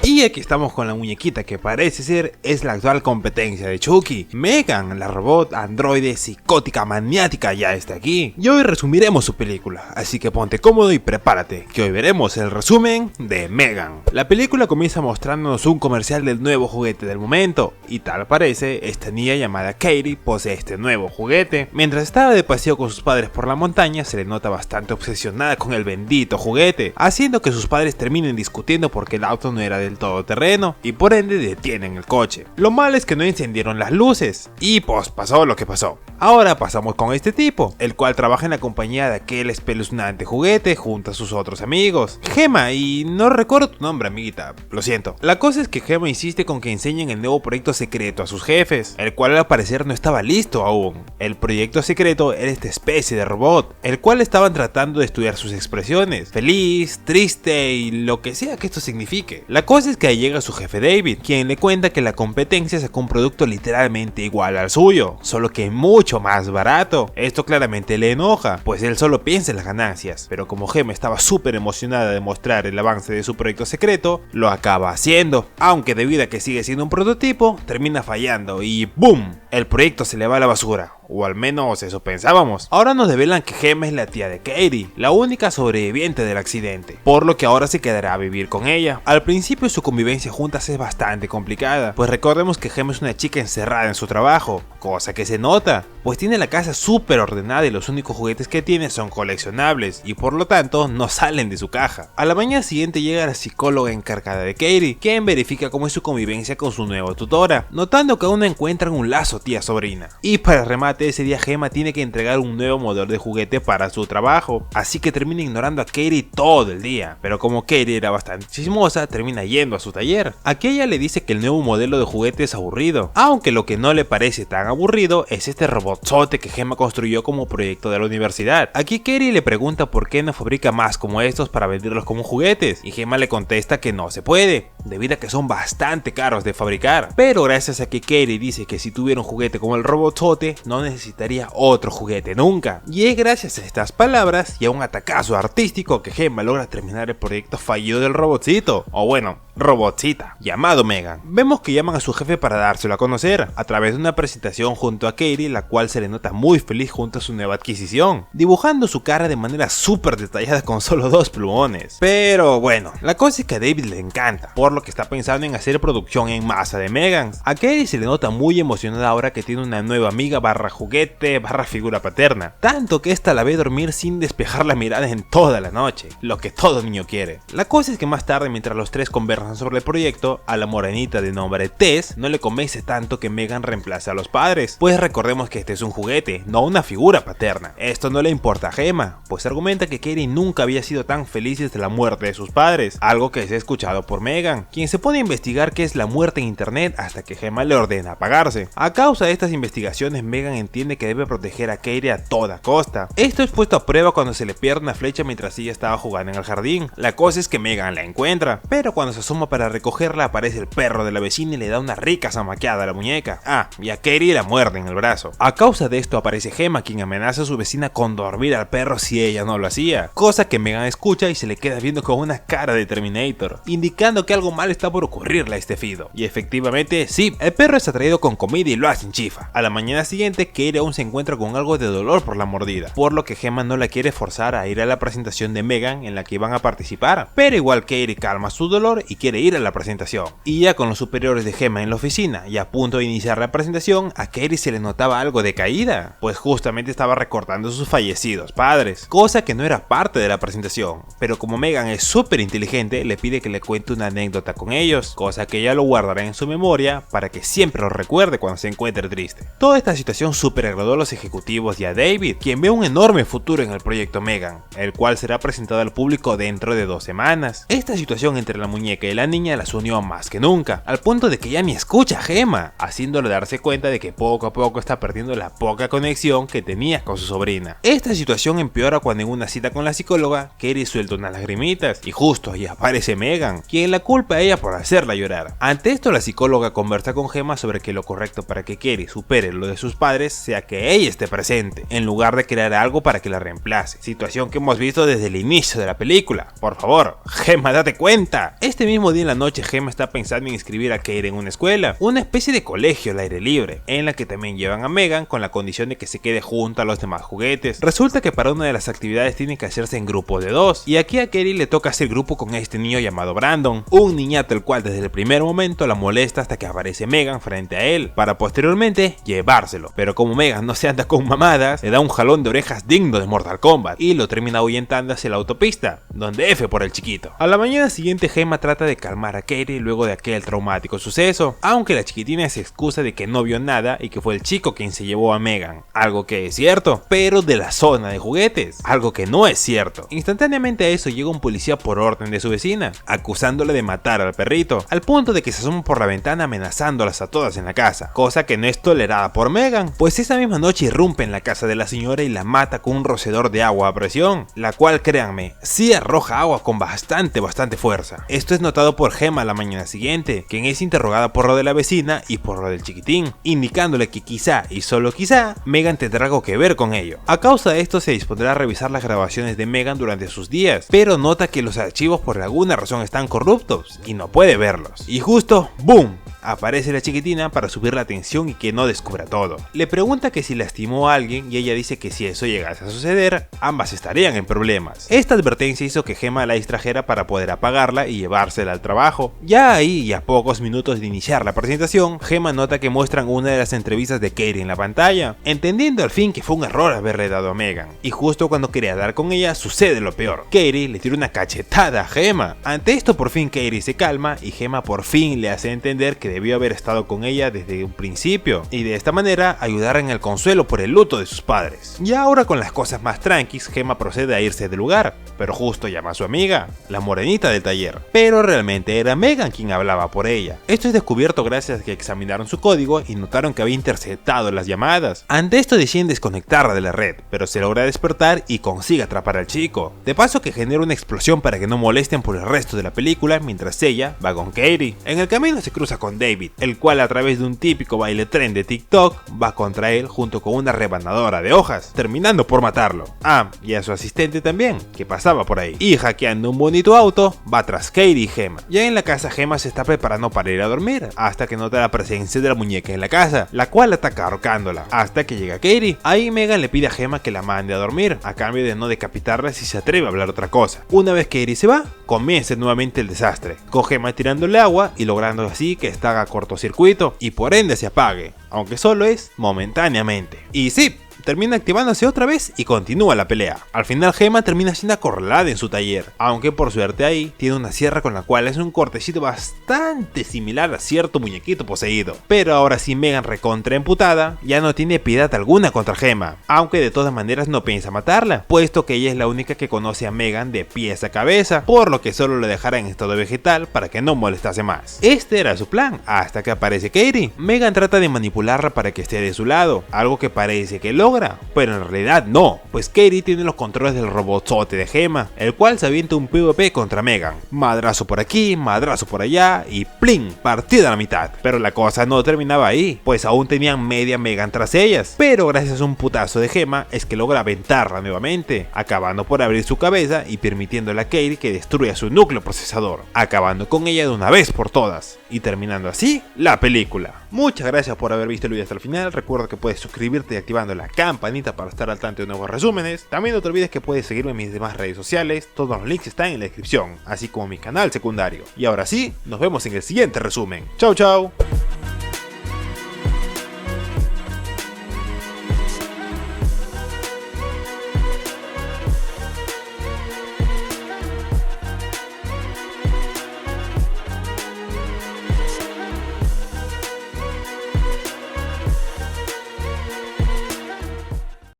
Y aquí estamos con la muñequita que parece ser es la actual competencia de Chucky. Megan, la robot androide psicótica maniática, ya está aquí. Y hoy resumiremos su película, así que ponte cómodo y prepárate, que hoy veremos el resumen de Megan. La película comienza mostrándonos un comercial del nuevo juguete del momento, y tal parece, esta niña llamada Katie posee este nuevo juguete. Mientras estaba de paseo con sus padres por la montaña, se le nota bastante obsesionada con el bendito juguete, haciendo que sus padres terminen discutiendo porque el auto no era del todoterreno y por ende detienen el coche. Lo malo es que no encendieron las luces y pues pasó lo que pasó. Ahora pasamos con este tipo, el cual trabaja en la compañía de aquel espeluznante juguete junto a sus otros amigos. Gemma, y no recuerdo tu nombre, amiguita, lo siento. La cosa es que Gemma insiste con que enseñen el nuevo proyecto secreto a sus jefes, el cual al parecer no estaba listo aún. El proyecto secreto era esta especie de robot, el cual estaban tratando de estudiar sus expresiones, feliz, triste y lo que sea que esto signifique. La cosa es que ahí llega su jefe David, quien le cuenta que la competencia sacó un producto literalmente igual al suyo, solo que mucho más barato. Esto claramente le enoja, pues él solo piensa en las ganancias, pero como Gemma estaba súper emocionada de mostrar el avance de su proyecto secreto, lo acaba haciendo, aunque debido a que sigue siendo un prototipo, termina fallando y ¡boom! El proyecto se le va a la basura. O al menos eso pensábamos. Ahora nos develan que Gemma es la tía de Katie, la única sobreviviente del accidente, por lo que ahora se quedará a vivir con ella. Al principio su convivencia juntas es bastante complicada, pues recordemos que Gemma es una chica encerrada en su trabajo, cosa que se nota, pues tiene la casa súper ordenada y los únicos juguetes que tiene son coleccionables y por lo tanto no salen de su caja. A la mañana siguiente llega la psicóloga encargada de Katie, quien verifica cómo es su convivencia con su nueva tutora, notando que aún no encuentran un lazo tía-sobrina. Y para remate, ese día Gemma tiene que entregar un nuevo modelo de juguete para su trabajo, así que termina ignorando a Katie todo el día, pero como Katie era bastante chismosa, termina yendo a su taller. Aquí ella le dice que el nuevo modelo de juguete es aburrido, aunque lo que no le parece tan aburrido es este robotzote que Gemma construyó como proyecto de la universidad. Aquí Katie le pregunta por qué no fabrica más como estos para venderlos como juguetes, y Gemma le contesta que no se puede, debido a que son bastante caros de fabricar, pero gracias a que Katie dice que si tuviera un juguete como el robotzote, no necesitaría otro juguete nunca. Y es gracias a estas palabras y a un atacazo artístico que Gemma logra terminar el proyecto fallido del robotcito, o bueno, robotcita, llamado Megan. Vemos que llaman a su jefe para dárselo a conocer, a través de una presentación junto a Katie, la cual se le nota muy feliz junto a su nueva adquisición, dibujando su cara de manera súper detallada con solo 2 plumones. Pero bueno, la cosa es que a David le encanta, por lo que está pensando en hacer producción en masa de Megan. A Katie se le nota muy emocionada ahora que tiene una nueva amiga barra juguete barra figura paterna, tanto que esta la ve dormir sin despejar la mirada en toda la noche, lo que todo niño quiere. La cosa es que más tarde, mientras los tres conversan sobre el proyecto, a la morenita de nombre Tess no le convence tanto que Megan reemplace a los padres, pues recordemos que este es un juguete, no una figura paterna. Esto no le importa a Gemma, pues argumenta que Katie nunca había sido tan feliz desde la muerte de sus padres, algo que se ha escuchado por Megan, quien se pone a investigar qué es la muerte en internet hasta que Gemma le ordena apagarse. A causa de estas investigaciones, Megan entiende que debe proteger a Katie a toda costa. Esto es puesto a prueba cuando se le pierde una flecha mientras ella estaba jugando en el jardín. La cosa es que Megan la encuentra, pero cuando se asoma para recogerla aparece el perro de la vecina y le da una rica zamaqueada a la muñeca. Ah, y a Katie la muerde en el brazo. A causa de esto aparece Gemma, quien amenaza a su vecina con dormir al perro si ella no lo hacía, cosa que Megan escucha y se le queda viendo con una cara de Terminator, indicando que algo mal está por ocurrirle a este fido. Y efectivamente, sí, el perro es atraído con comida y lo hacen chifa. A la mañana siguiente, Katie aún se encuentra con algo de dolor por la mordida, por lo que Gemma no la quiere forzar a ir a la presentación de Megan en la que iban a participar, pero igual Katie calma su dolor y quiere ir a la presentación. Y ya con los superiores de Gemma en la oficina y a punto de iniciar la presentación, a Katie se le notaba algo de caída, pues justamente estaba recordando a sus fallecidos padres, cosa que no era parte de la presentación, pero como Megan es súper inteligente, le pide que le cuente una anécdota con ellos, cosa que ella lo guardará en su memoria para que siempre lo recuerde cuando se encuentre triste. Toda esta situación súper agradó a los ejecutivos y a David, quien ve un enorme futuro en el proyecto Megan, el cual será presentado al público dentro de 2 semanas. Esta situación entre la muñeca y de la niña las unió más que nunca, al punto de que ya ni escucha a Gemma, haciéndole darse cuenta de que poco a poco está perdiendo la poca conexión que tenía con su sobrina. Esta situación empeora cuando en una cita con la psicóloga, Katie suelta unas lagrimitas y justo ahí aparece Megan, quien la culpa a ella por hacerla llorar. Ante esto, la psicóloga conversa con Gemma sobre que lo correcto para que Katie supere lo de sus padres sea que ella esté presente, en lugar de crear algo para que la reemplace, situación que hemos visto desde el inicio de la película. Por favor, Gemma, date cuenta. Este mismo día en la noche, Gemma está pensando en inscribir a Katie en una escuela, una especie de colegio al aire libre, en la que también llevan a Megan con la condición de que se quede junto a los demás juguetes. Resulta que para una de las actividades tienen que hacerse en grupo de 2, y aquí a Katie le toca hacer grupo con este niño llamado Brandon, un niñato el cual desde el primer momento la molesta hasta que aparece Megan frente a él, para posteriormente llevárselo. Pero como Megan no se anda con mamadas, le da un jalón de orejas digno de Mortal Kombat y lo termina ahuyentando hacia la autopista, donde F por el chiquito. A la mañana siguiente, Gemma trata de calmar a Katie luego de aquel traumático suceso, aunque la chiquitina se excusa de que no vio nada y que fue el chico quien se llevó a Megan, algo que es cierto, pero de la zona de juguetes, algo que no es cierto. Instantáneamente a eso llega un policía por orden de su vecina, acusándole de matar al perrito, al punto de que se asoma por la ventana amenazándolas a todas en la casa, cosa que no es tolerada por Megan, pues esa misma noche irrumpe en la casa de la señora y la mata con un rociador de agua a presión, la cual, créanme, sí arroja agua con bastante fuerza. Esto es notado por Gemma la mañana siguiente, quien es interrogada por lo de la vecina y por lo del chiquitín, indicándole que quizá y solo quizá Megan tendrá algo que ver con ello. A causa de esto se dispondrá a revisar las grabaciones de Megan durante sus días, pero nota que los archivos por alguna razón están corruptos y no puede verlos. Y justo, ¡boom!, aparece la chiquitina para subir la tensión y que no descubra todo. Le pregunta que si lastimó a alguien y ella dice que si eso llegase a suceder, ambas estarían en problemas. Esta advertencia hizo que Gemma la distrajera para poder apagarla y llevársela al trabajo. Ya ahí y a pocos minutos de iniciar la presentación, Gemma nota que muestran una de las entrevistas de Katie en la pantalla, entendiendo al fin que fue un error haberle dado a Megan. Y justo cuando quería dar con ella, sucede lo peor. Katie le tira una cachetada a Gemma. Ante esto por fin Katie se calma y Gemma por fin le hace entender que debió haber estado con ella desde un principio y de esta manera ayudar en el consuelo por el luto de sus padres. Y ahora con las cosas más tranquis, Gemma procede a irse del lugar, pero justo llama a su amiga, la morenita del taller, pero realmente era Megan quien hablaba por ella. Esto es descubierto gracias a que examinaron su código y notaron que había interceptado las llamadas. Ante esto deciden desconectarla de la red, pero se logra despertar y consigue atrapar al chico, de paso que genera una explosión para que no molesten por el resto de la película mientras ella va con Katie. En el camino se cruza con David, el cual a través de un típico baile tren de TikTok va contra él junto con una rebanadora de hojas, terminando por matarlo. Ah, y a su asistente también, que pasaba por ahí. Y hackeando un bonito auto, va tras Katie y Gemma. Ya en la casa, Gemma se está preparando para ir a dormir, hasta que nota la presencia de la muñeca en la casa, la cual ataca ahorcándola, hasta que llega Katie. Ahí Megan le pide a Gemma que la mande a dormir, a cambio de no decapitarla si se atreve a hablar otra cosa. Una vez que Katie se va, comienza nuevamente el desastre, con Gemma tirándole agua y logrando así que esta haga cortocircuito y por ende se apague, aunque solo es momentáneamente. Y sí, termina activándose otra vez y continúa la pelea. Al final Gemma termina siendo acorralada en su taller, aunque por suerte ahí tiene una sierra con la cual hace un cortecito bastante similar a cierto muñequito poseído. Pero ahora sí Megan, recontra emputada, ya no tiene piedad alguna contra Gemma, aunque de todas maneras no piensa matarla, puesto que ella es la única que conoce a Megan de pies a cabeza, por lo que solo la dejará en estado vegetal para que no molestase más. Este era su plan, hasta que aparece Katie. Megan trata de manipularla para que esté de su lado, algo que parece que logra, pero en realidad no, pues Katie tiene los controles del robotzote de Gemma, el cual se avienta un PvP contra Megan. Madrazo por aquí, madrazo por allá y ¡plin!, partida a la mitad. Pero la cosa no terminaba ahí, pues aún tenían media Megan tras ellas, pero gracias a un putazo de Gemma es que logra aventarla nuevamente, acabando por abrir su cabeza y permitiéndole a Katie que destruya su núcleo procesador, acabando con ella de una vez por todas, y terminando así la película. Muchas gracias por haber visto el video hasta el final. Recuerda que puedes suscribirte activando la campanita para estar al tanto de nuevos resúmenes. También no te olvides que puedes seguirme en mis demás redes sociales, todos los links están en la descripción, así como mi canal secundario. Y ahora sí, nos vemos en el siguiente resumen. Chau chau.